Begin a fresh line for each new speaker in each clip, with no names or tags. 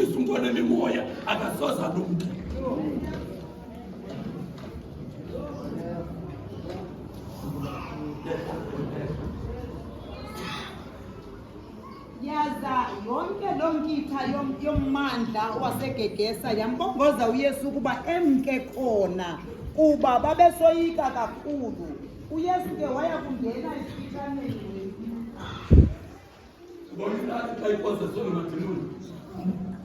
ufundisa umntwana imimoya akasoza lumke.
Yaza yonke lonkitha yommandla wasegegesa yambongoza uYesu ukuba emke khona kuba babesoyika kakhulu. uYesu ke waya kungena esifikaneni.
Bonita xa ipoze sona madimoni.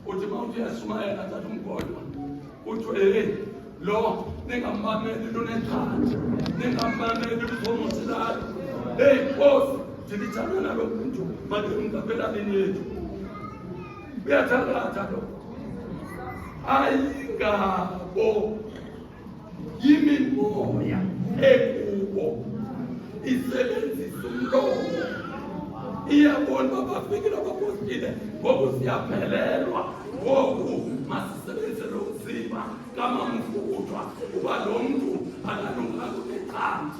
Uthi mawuthi yashumayela athatha umgodo. Uthi lo ningamameli lunethanda. Ningamameli luzomusilala. Hey Nkosi, dilithana nalo muntu madimngapela lini yethu. Uyathakatha lo. Ayingabo yimimoya ekubo isebenzisa umlomo. Iyabona babafikile abapostile ngoku siyaphelelwa ngoku masisebenzise lo mzimba kamamfutshwa kuba lo mntu akalunganga kunecala.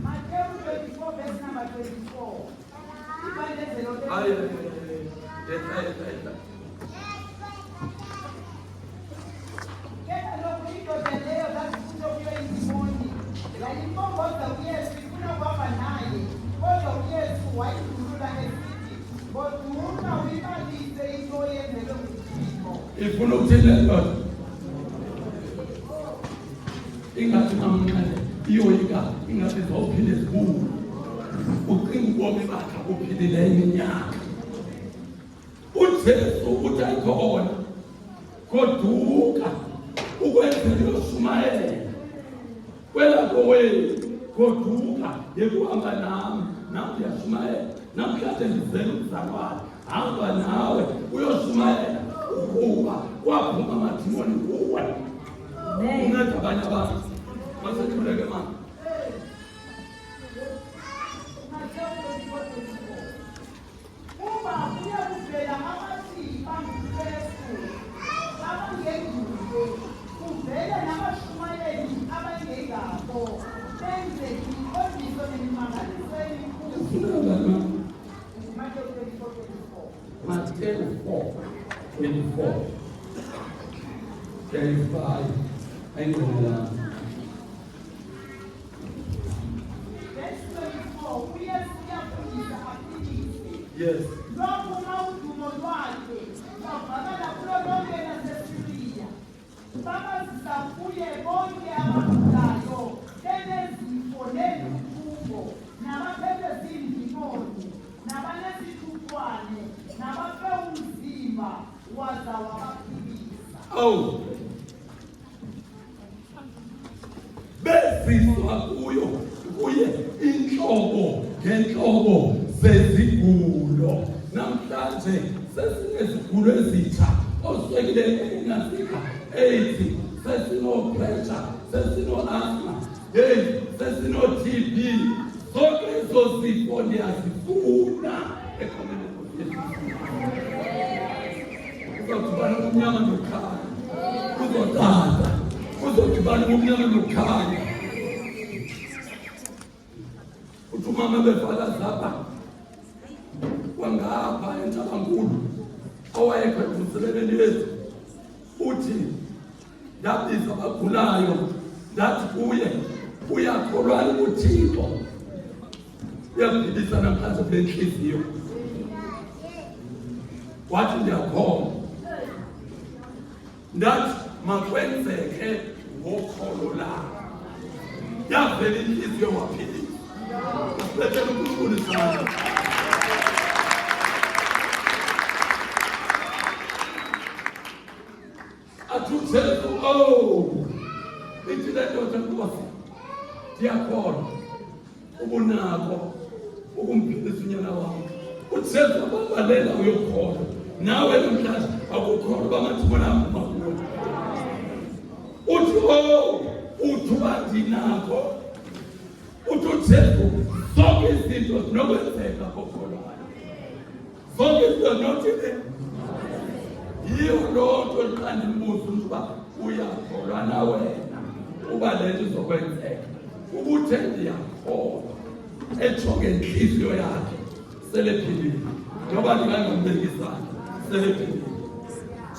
Matthew 24 verse number 24.
Ifuna ukuthini ndoda? Ingathi namncane iyoyika ingathi zophila ezikhulu. Ucinga ubomi bakhe buphilileyo iminyaka. uJesu uthi ayikhona goduka ukwenzela uyoshumayela kwelapho wethu goduka yekuhamba nami uyashumayela namhlanje ndizele umzalwane hamba nawe uyoshumayela ukuba kwaphuma amadimoni kuwe unceda abanye abantu masethuleke mama. Matthew 4:24. 35. I know that. Yes. Oh. Besizwa kuye inhlobo ngenhlobo zezigulo. Namhlanje sesinezigulo ezitsha oswekile engasika 80 sesino-pressure sesino-asthma sesino TB zonke ezo zifo ndiyazifuna ekhoneni uzodibana umnyama nokhanya uzotata uzodibana umnyama nokhanya uthi umama bevala zapha kwangapha eNtabankulu owayekhwethuseleleni yethu uthi ndabiza abagulayo ndathi kuye uyakholwa uThixo uyaphilisa namhlanje kule nhliziyo wathi ndiyakholwa ndathi makwenzeke ngokholo lakho yavela inhliziyo waphilisa asibethele uNkulunkulu isandla. Jesu ithi le ndoda Nkosi ndiyakholwa ubunako ukumphilisa unyana wami. uJesu ababalela uyokholwa nawe namhlanje akukholwa bamadimoni aphuma kuwe. Uthi uba ndinako uthi uJesu zonke izinto zinokwenzeka kokholwayo zonke izinto zinothini. Yiyo loo nto xa ndimbuza uba uyakholwa na wena uba le nto izokwenzeka ubuthe ndiyakholwa ejonge inhliziyo yakhe selephilile noba ndingangambekisana selephilile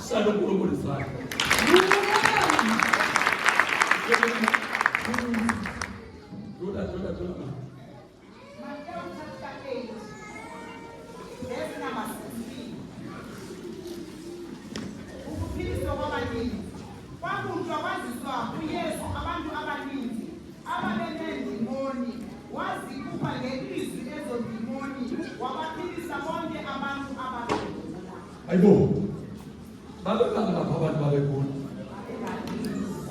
shalo uNkulunkulu sakhe Dula.
Matthew chapter 8, verse number 16. Ukuphiliswa kwabaninzi. Kwakuthiwa kwaziswa kuYesu abantu abaninzi ababenendimoni, wazikhupha ngelizwi ezo ndimoni, wabaphilisa bonke abantu ababegula.
Hayibo. Babekangaphi abantu babegula?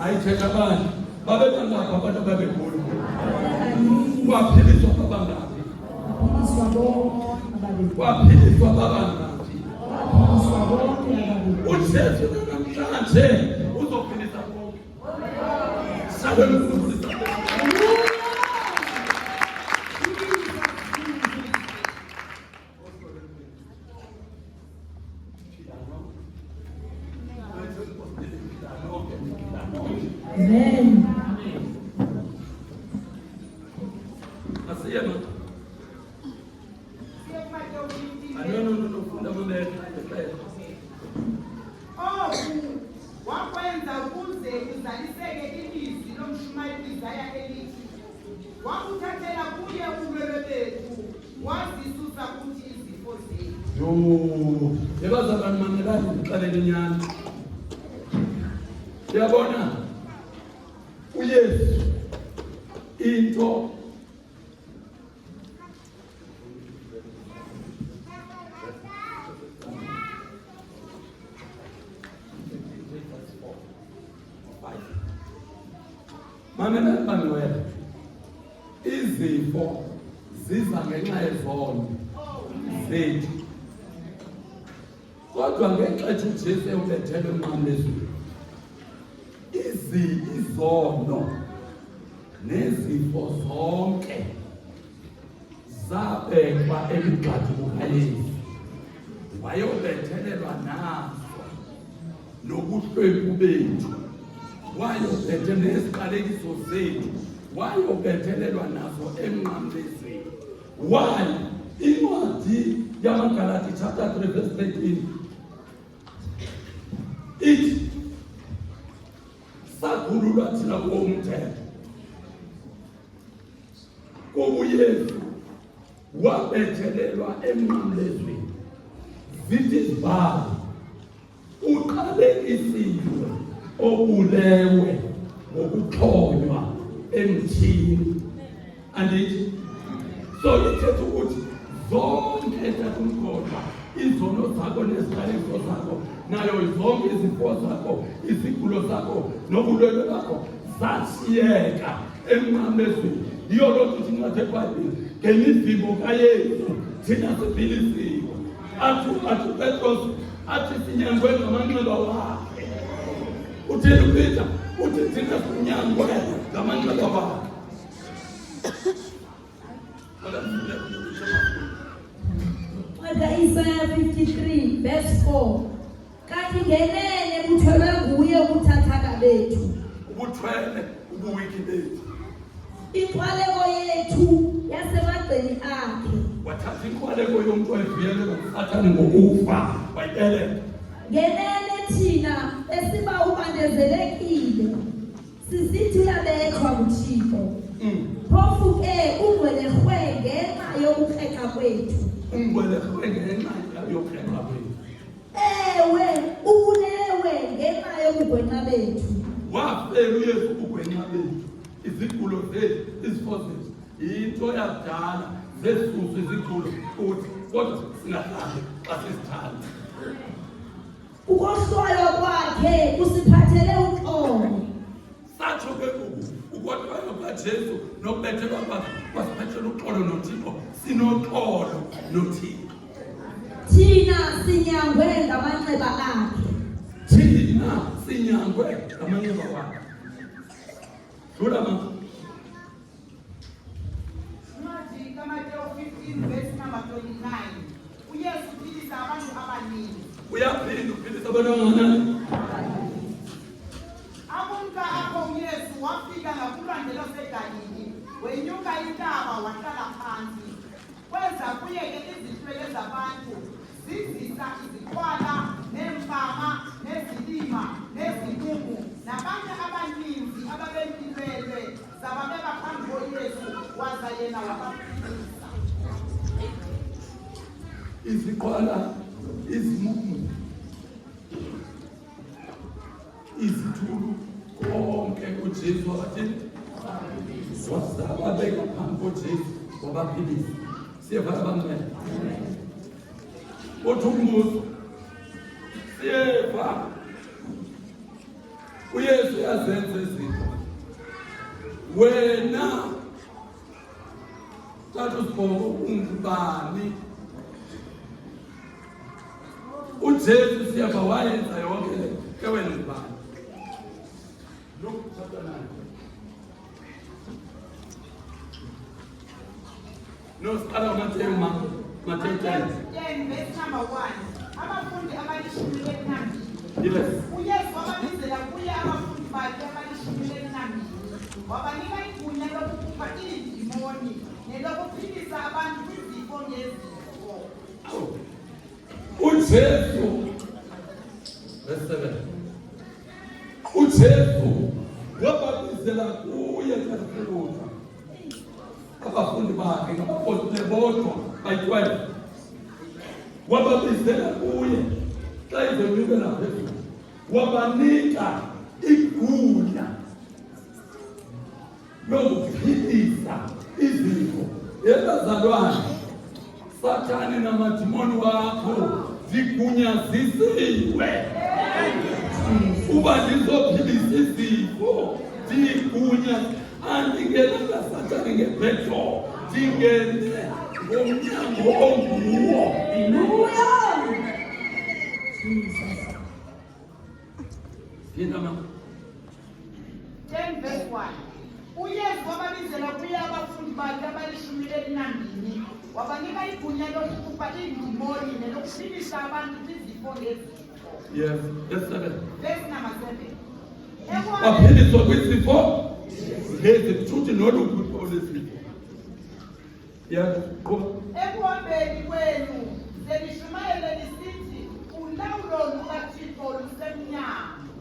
Ayithetha abantu. Babekangaphi abantu babegula? Kwaphiliswa babangaphi? Kwaphiliswa babangaphi? Ujesu namhlanje uzophilisa bonke. Salwe uNkulunkulu sakhe.
Amen.
Asiyema. No, fundamental.
Wakwenza ukuze kuzaliseke ilizwi lomshumayeli Isaya elithi, wakuthathela kuye ubulwele bethu, wazisusa kuthi izifo zethu.
Yebazalwane mamelani ngixelele inyani. Siyabona uYesu into Mamela bangcwele izifo ziza ngenxa yezono zethu kodwa ngexesha uJesu ubethelwe emnqamlezweni izono nezifo zonke zabekwa emigqathi kukaYesu wayobethelelwa nazo nobuhlwempu bethu wayophethe neziqalekiso zethu wayobethelelwa nazo emnqamlezweni. Why? Incwadi yamaGalati chapter 3 verse 13 ithi sakhululwa thina komthetho kubuYesu wabethelelwa emnqamlezweni zithi izibhalo uqalekisiwe obulewe ngokuxhonywa emthini andithi so ithetha ukuthi zonke takumkhohlwa izono zakho neziqalekiso zakho nayo zonke izifo zakho izigulo zakho nobulwele bakho zasiyeka emnqamlezweni. Yiyo loo nto incwadi eBhayibhile ngemivimbo kaYesu thina siphilisiwe. Athi Petros athi sinyangwe ngamanxeba wakhe. Uthini Peter uthi thina sinyangwe ngamanxeba wakhe.
Isaiah 53 verse 4 kanti ngenene buthwelwe nguye ubuthathaka bethu
Ubuthwele ubuwiki bethu.
inkwaleko yethu yasemagceni akhe
Wathatha inkwaleko yomuntu oyivuyele ngasathane ngokufa wayibeletha.
ngenene thina esiba ubandezelekile sisithi uyabethwa nguThixo phofu ke ungwelehwe ngenxa yokukreka kwethu
Ungwelehwe ngenxa yokukreka kwethu.
ewe ubulewe ngenxa yobugwenxa bethu
Wafela uYesu ubugwenxa bethu. Izigulo zethu izifo zethu into yakudala zesusu izigulo ukuthi kodwa singahlali xa sisithanda.
ukohlwaywa kwakhe kusiphathele uxolo
Satsho ke ukodwa kaJesu nokubethelwa kwakhe kwasiphathela uxolo noThixo sinoxolo noThixo.
thina sinyangwe ngamanxeba akhe
Thina sinyangwe ngamanxeba wakhe. Dlula mama.
Incwadi kaMateyu 15 verse number 29. uYesu uphilisa abantu abaningi.
Uyaphinda uphilisa abantu abangakanani?
Akumka apho uYesu wafika ngakulwandle lwaseGalili, wenyuka intaba wahlala phansi. Kwenza kuye ke izihlwele zabantu zizisa izikwala neempama nezilima nezimumu nabanye abaninzi ababempilwelwe zababeka phambi koYesu waza yena wabaphilisa.
Izikwala, izimumu, izithulu, konke uJesu wabathini wasababeka phambi koJesu wabaphilisa. Siyavala bangcwele. Kodwa umbuzo siyeva uYesu yazenza izinto. Wena tata usibhoko ungubani? uJesu siyeva wayenza yonke le ke wena ungubani? Luke chapter 9. No, siqala uMathewu Matthew 10.
10 verse number 1. Abafundi abalishumi elinambili.
Yes.
uYesu wababizela kuye abafundi bakhe abalishumi elinambili. Wabanika igunya lokukhupha iindimoni nelokuphilisa abantu kwizifo ngezifo.
uJesu verse 7. uJesu wababizela kuye kakhuluka abafundi bakhe ngabapostile bodwa bayi-12. Wababizela kuye xa izonyukela phezulu, wabanika igunya lokuphilisa izifo. Yebazalwane, Sathane namadimoni wakho zigunyazisiwe uba lizophilisa izifo. Zigunya andingena kaSathane ngebhedo, ndingene ngomnyango onguwo.
Hallelujah. Jesus.
Yena mama
10 verse 1. uYesu wababizela kuye abafundi bakhe abalishumi elinambili. Wabanika igunya lokukhupha iindimoni nelokuphilisa abantu kwizifo ngezifo.
yes, verse 7.
Verse number 7.
Baphiliswa kwizifo ngezithuthi noluphi olwezifo. Qhuba.
Ekuhambeni kwenu selishumayele lisithi ulawulo lukaThixo lusemnyango.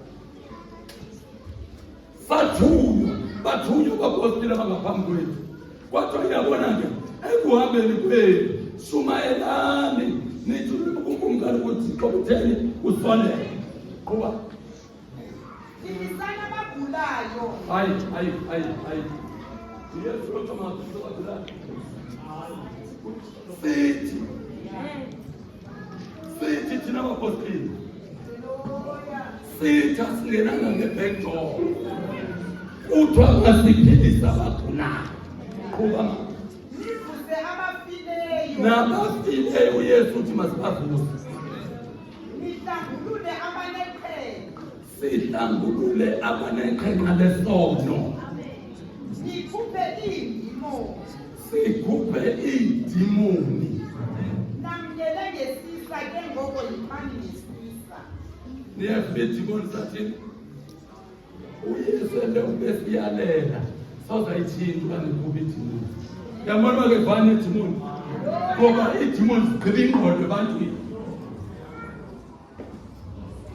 Bathunywa abapostile abangaphambi kwethu. Kodwa uyabona ke ekuhambeni kwenu shumayelani nithi uNkulunkulu kuThixo kutheni usondele. Qhuba.
Phikisana abagulayo.
Hayi. Yesu lo Thomas wabula. Sithi thina abapostile. Sithi asingenanga ngebhedo. Kuthiwa masiphilisa abagulayo. Qhuba.
Nivuse abafileyo.
Nabafileyo uYesu uthi masibavuse.
Nihlambulule abaneqhenqa.
Sihlambulule abaneqhenqa lesono.
Nikhuphe iindimoni.
Sikhuphe iidimoni.
Namkele ngesisa ke ngoko yimani ngesisa.
Niyafika idimoni sathini? uYesu ende ubesiyalela sawuzayithinta uba nikhuphe idimoni. Yabona ke vane idimoni ngoba idimoni zigqiba ingqondo ebantwini.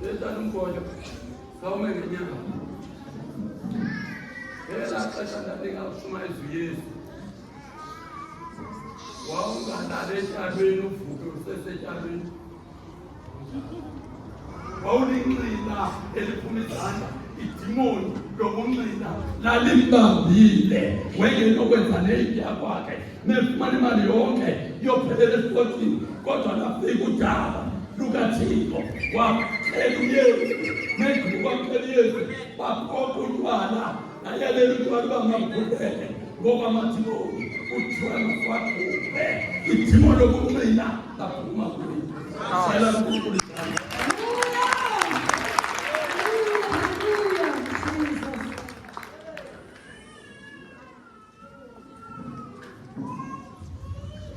Lezana umbono sawume ngenyanga elaa xesha ndandingawushumayeza uYesu wawungalala etyalweni uvuke usesetyalweni. Wawulinxila eliphuma izandla idimoni lokunxila lalimbambile wengenokwenza neyipya kwakhe nefumana imali yonke yophelela esipotini. Kodwa lafika udaba lukaThixo waphela uYesu negqiba kwaphela uYesu baphoqa utywala nayalela utywala uba mabukhuleke ngoba amadimoni kuthiwa mafakhuphe idimoni lokunxila laphuma kuye. Sela uNkulunkulu isandla.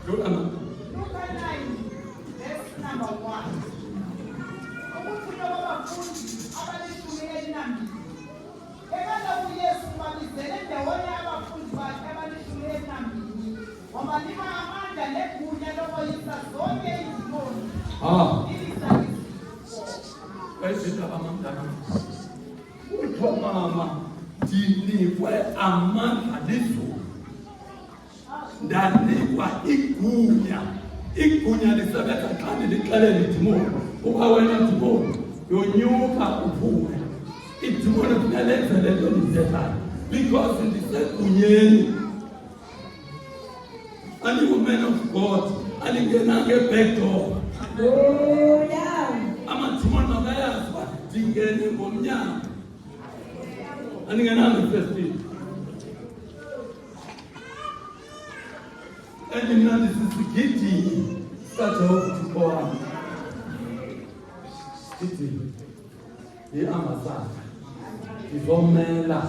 Luke 9 verse number 1. Ukuthunywa kwabafundi abalishumi elinambili. Ekade uYesu babizele
ndinikwe amandla lizulu, ndanikwa igunya lisebenza xa ndilixelele idimoni uba wena dimoni yonyuka uphume. Idimoni kunelenze le nto ndithethayo because ndisegunyeni. Andiwu-man of God, andingenanga e-back door. Amadimoni makayazi uba ndingene ngomnyango, andingenanga efestini. And mna ndisisigidinyi sikaJehova uThixo wami. Sigidinyi yi-ambasada ndizomela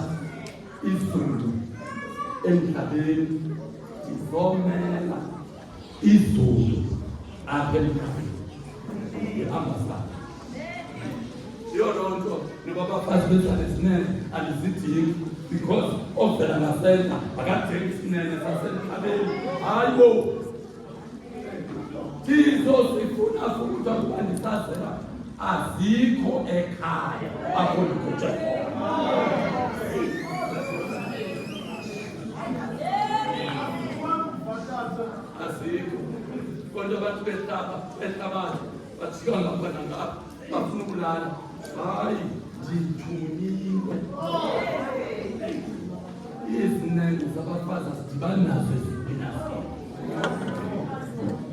izulu emhlabeni, ndizomela izulu apha emhlabeni. Yi-ambasada. Yiyo loo nto nibabafazi bezale sinene andizidingi because ovela ngasenta akadingi sinene sasemhlabeni. Hayibo, Thixo sifuna futhi ukuba ndisazela azikho ekhaya apho ndikhutshwe khona. Azikho. Konke abantu behlabathi bajika ngapha nangapha bafuna ukulala. Hayi, ndithunyiwe. Izinene zabafazi azidibani nazo ezipinazo.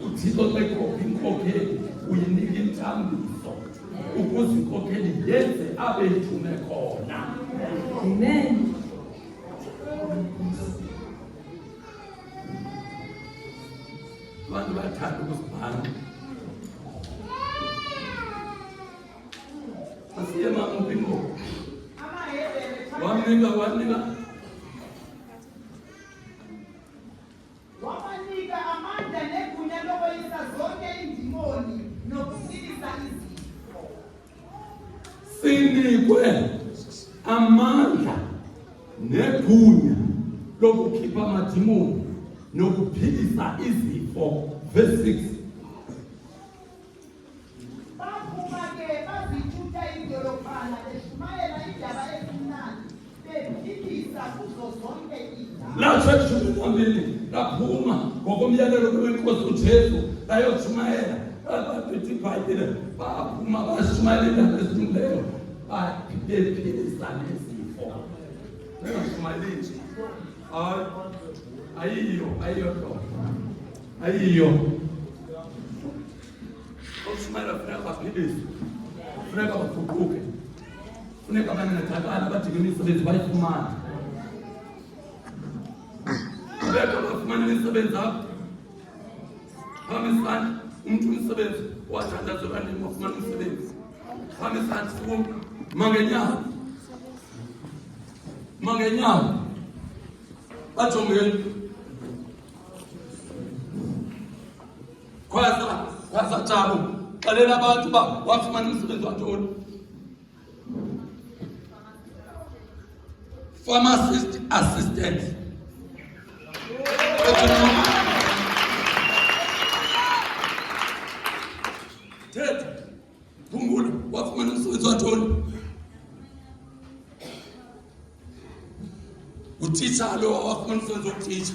uThixo xa ekhopha inkokheli uyinika intambiso ukuze inkokheli yenze abe ithume khona.
Amen.
Abantu bathanda ukuzibhanga. Asiye mama upingo. Wanika
wabanika amandla negunya lokweyisa zonke indimoni nokusilisa izifo.
sinikwe amandla negunya lokukhipha amadimoni nokuphilisa izifo. Verse 6.
Baphuma ke bazithutha idolophana beshumayela indaba ezimnandi bephilisa kuzo zonke izinto.
Latsho eshumi laphuma ngokomyalelo wenkosi uJesu bayoshumayela abaphethe iBhayibhile baphuma bashumayela indaba ezilungileyo bephilisa nezifo. Bengashumayeli nje. Ayiyo. Ushumayela funeka baphilise, funeka baguquke, funeka abangathakala badinga imisebenzi bayifumane. Funeka bafumane imisebenzi apho. Phambi umuntu umsebenzi wathandazelwa ndim wafumana umsebenzi. Phambi kum mangenyawo bajongeni khwaza Jabu xelela abantu uba wafumana umsebenzi wantoni. Pharmacist assistant. Thetha khumbula wafumana umsebenzi wantoni. Utitsha lo wafumana umsebenzi wokutitsha.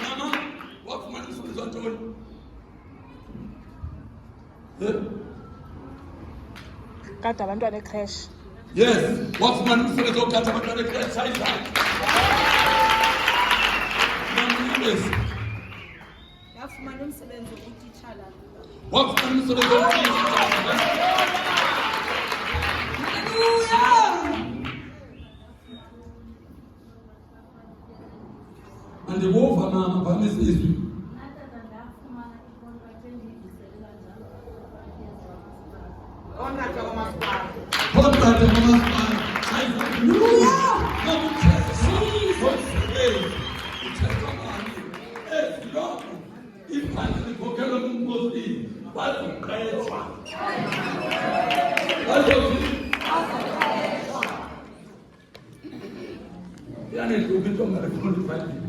Mama wafumana umsebenzi wantoni.
Kade abantwana ecreche.
Yes, wafumana umsebenzi wokugada abantwana ecreche. Ayizange
Yafumana umsebenzi wokutitshala.
wafumana umsebenzi wokutitsha. Andikuva mama phamisa izwi.
Contract kamasipala.
Contract kamasipala. Hallelujah. Uthetha ngani? Ezilokhu iphansi likhokhelwa nguNkosini bazoqeshwa. Yanehluka into ongalifunda iBhayibhile.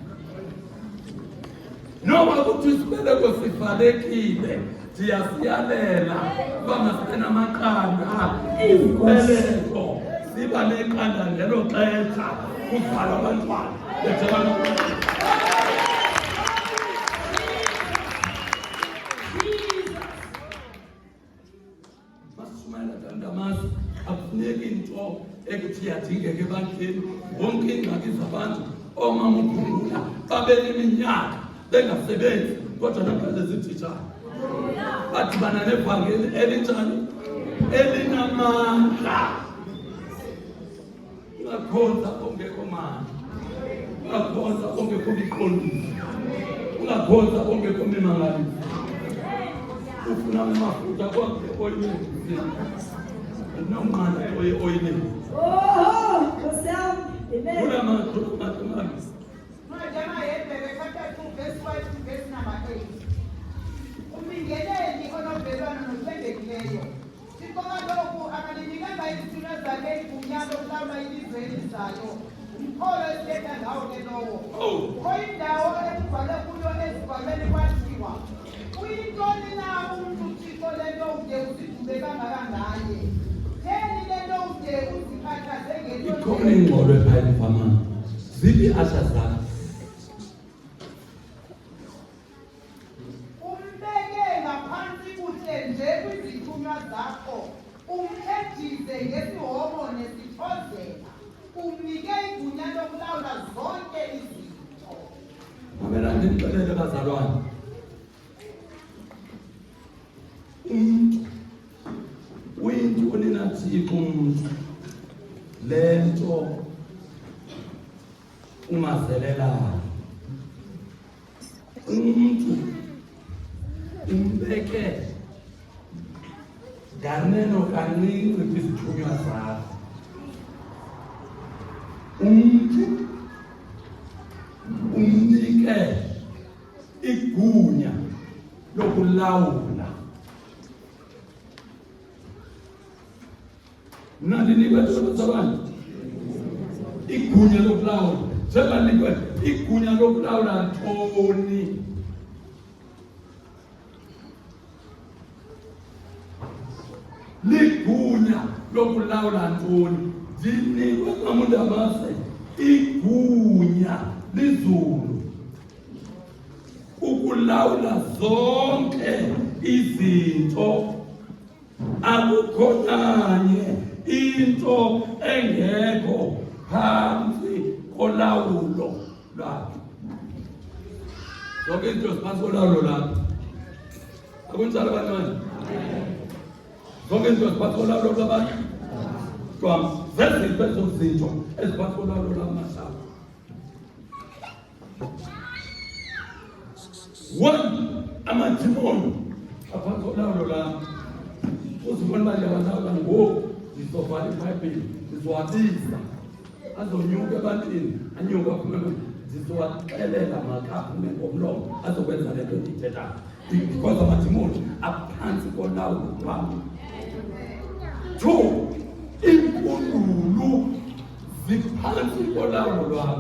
Noma kuthi isibeleko sivalekile, ndiyasiyalela uba masibe namaqanda. Izibeleko siba neqanda ngelo xesha kuzalwa abantwana bethekana Ndamasi akufuneki into ekuthi iyadingeka ebantwini wonke iingxaki zabantu oomama uphungula babe neminyaka bengasebenzi kodwa namhlanje zititshala badibana nevangeli elinjani elinamandla ungakhonza ongekho mandla ungakhonza ongekho miqondiso ungakhonza ongekho mimangalisi ufuna amafutha kwakhe oyileni nomqanda oyileni kula mathematics
Majama Hebrew chapter 2 verse 5 to verse number 8. Umbingeleli onovelwano nothembekileyo. Sibonga lokhu akalinikeza izithunywa zakhe igunya lokulawula ilizwe elizayo. Umkholo esiletha ngawo ke lowo. Oyindawo ekubhalwe kuyo ezibhalweni kwathiwa. Uyintoni na umuntu uThixo lento ude uzidube kangakangaye? Theni lento ude uzikhathaze ngento
ikhona ingxolo ephayini famana zipi asha zakhe
zakho umkhethise ngesihomo nesithozela umnike igunya lokulawula zonke izinto.
Mamela ndinixelele bazalwane uyintoni na Thixo umuntu lento ungazelelayo umuntu umbeke kaneno kancinci kwizithunywa zakho umuntu umnike igunya lokulawula nandinikwe bazalwane igunya lokulawula sebanikwe igunya lokulawula ntoni ligunya lokulawula ntoni zinikwe ngamuntu amase igunya lizulu ukulawula zonke izinto akukho nanye into engekho phansi kolawulo lwakhe zonke izinto ziphansi kolawulo lwakhe akunjalo abantwana zonke izinto ziphansi kolawulo lwabantu kwam zeziphi ezo zinto eziphansi kolawulo lwamashafu one amadimoni aphansi kolawulo lwam uzibona uba ndiyawalawula ngoku ndizovala ibhayibhile ndizowabisa azonyuka ebantwini anyuka aphume ndizowaxelela makaphume ngomlomo azokwenza le nto ndiyithethayo because amadimoni aphansi kolawulo lwam. Two, impundulu ziphansi kolawulo lwam.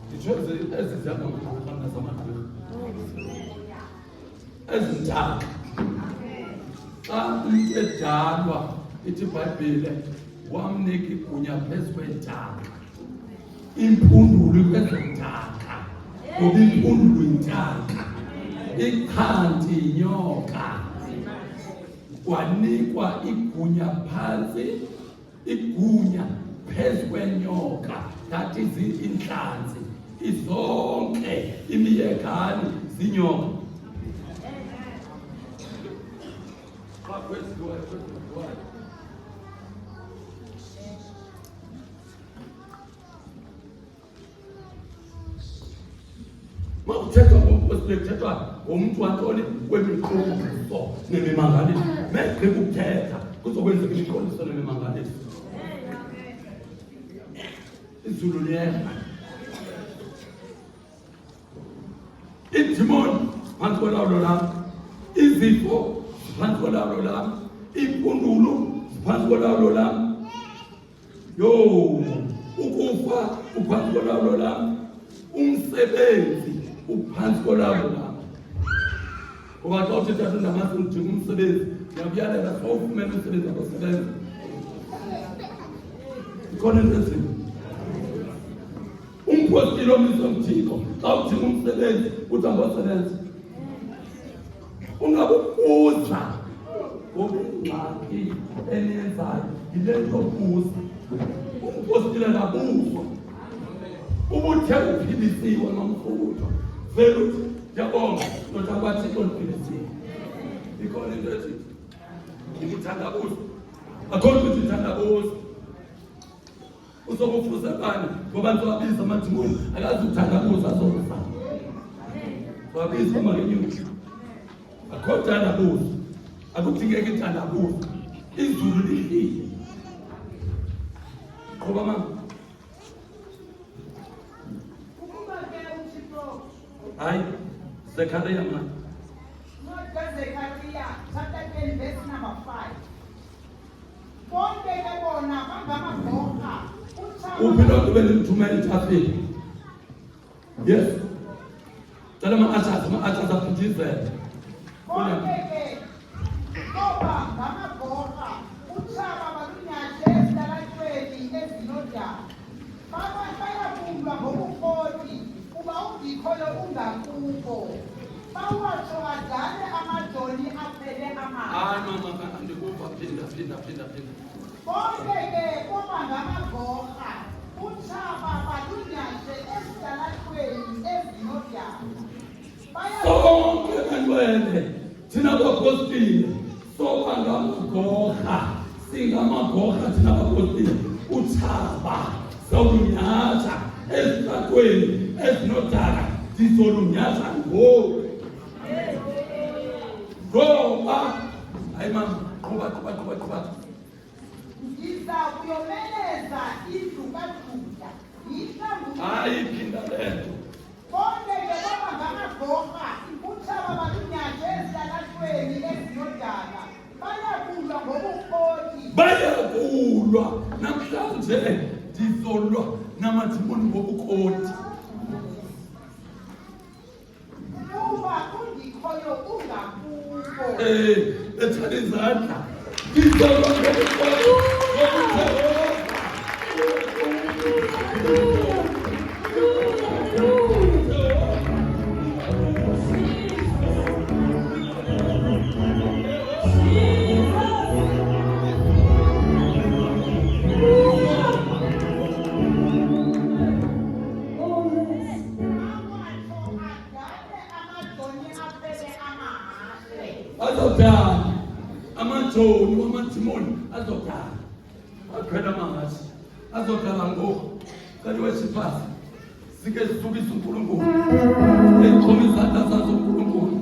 Nditsho ezi zihamba ngokuhamba zamadimoni ezintathu xa umntu edalwa ithi ibhayibhile wamnika igunya phezu kwentaka impundulu kwezentaka ngoba impundulu yintaka ikhanti inyoka wanikwa igunya phansi igunya phezu kwenyoka that is inhlanzi izonke imiyekani zinyoka kuthethwa ngomntu wantoni kwemiqondiso nemimangaliso megqiba ukuthetha kuzokwenzeka imiqondiso nemimangaliso izulu liyehla idimoni phansi kolawulo lam izifo ziphansi kolawulo lam impundulu ziphansi kolawulo lam yo ukufa uphansi kolawulo lam umsebenzi uphansi kolawulo lam ngoba xa uthetha ndamasi udinga umsebenzi ndiyakuyalela xa ufumene umsebenzi akosebenza Khona into umpostile omizwe umthixo xa udinga umsebenzi uthi angosebenza ungabubuza ngoba ingxaki eniyenzayo yile nto buza umpostile ngabuzwa ubuthe uphilisiwe nomfutho vele uthi ndiyabonga ndoda kwathixo ndiphilisiwe ikhona into ethi ukuthandabuza akho nto uthi thandabuza uzobufuza bani ngoba ngizowabiza amadimoni akazi ukuthandabuza azokufa wabiza umakenyuki akho thandabuza akudingeki thandabuza izulu lifile qoba mama
ukuba ke uThixo
hayi Zechariah man
not Zechariah chapter 10 verse number 5 bonke ke bona bangamabhoka
uphila kube nemthumela ethafeni yes cela ama-ashas aphithizele
bonke ke ngoba ngamabhoka utshaba balunyashe ezitalatweni ezinodaka bayakulwa ngobukoti kuba ungikhoyo ungakukho bawatsho badale amajoni aphele amanzi
hayi mama andikuva phinda
bonke ke kuba ngamabhoka utshaba balunyashe ezitalatweni ezinodaka
sonke bantwele thina bapostile soba ngamagorha singamagorha thina bapostile utshaba sawunyatha ezitratweni ezinodaka ndizolunyatha ngoku ngoba hayi mama qhuba
ndiza kuyomeleza indlu kaJuda yihlambu
hayi phinda le nto
bonke ke baba ngamagorha utshaba balunyashe ezitalatweni ezinodaka bayakulwa ngobukoti
bayakulwa namhlanje ndizolwa namadimoni ngobukoti
kuba ungikhoyo ungakukho
bethana izandla ndizolwa ngobukoti azodala amajoni wamadimoni azodala akhwela mangasi azodala ngoku kanti wesifasi sike zisukise uNkulunkulu eyixhoma izandla zazo uNkulunkulu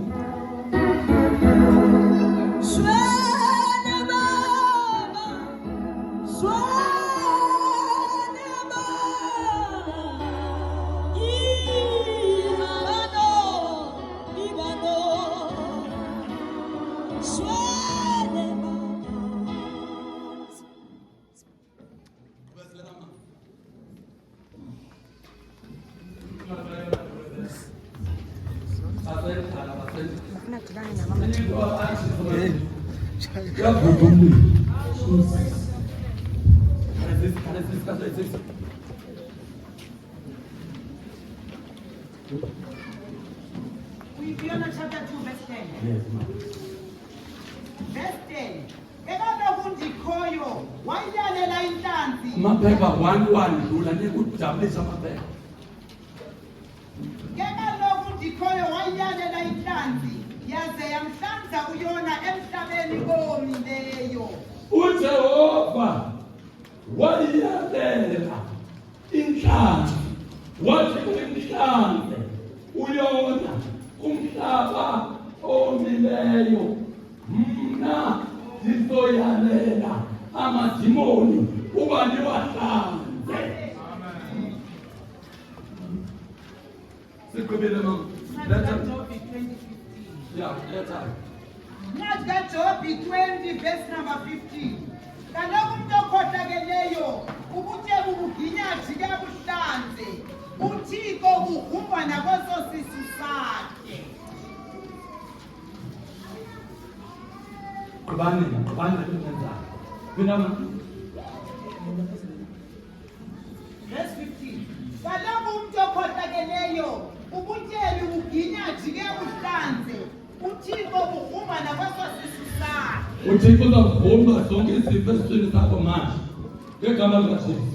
Uyibona chapter 2 verse 10
Yes, ma'am.
verse 10 ekaloku ndikhoyo wayilalela inhlanzi
Amaphepha 1 dlula nekudabulisa amaphepha.
ekaloku ndikhoyo wayilalela inhlanzi yaze yamhlanza uyona emhlabeni owomileyo
uJehova wayilalela inhlanzi wathi kumhlanze uyona kumhlaba omileyo mna ndizoyalela amadimoni uba niwahlanze. Sigqibile mama.
Jobi 20:15
Yeah, let's have.
Ncwadi kaJobi 20 verse number 15 kaloku umntu okhohlakeleyo ubutyebu buginya jike buhlanze uthixo kugrumba nakweso sisu sakhe
Qubani lenzayo. Mina
ubutyebi buginya jike buhlanze uthixo bugrumba nakweswasisu sakhe
uthixo uzavumba zonke izifo esiswini sakho manje ngegama likaJesu.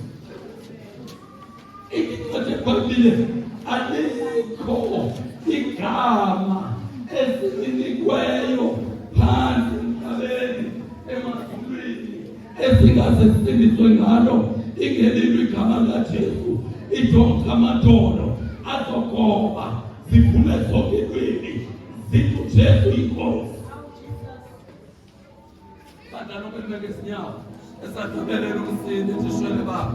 Incwadi eBhayibhile alikho igama esilinikweyo phansi emhlabeni emazulwini esingase sisindiswe ngalo ingelilo igama likaJesu. Ijonga amadolo azogoba ziphume zonke ilwimi zithi uJesu inkosi. Badala ukweluleka izinyawo esadubelele umsinde eshwele baba.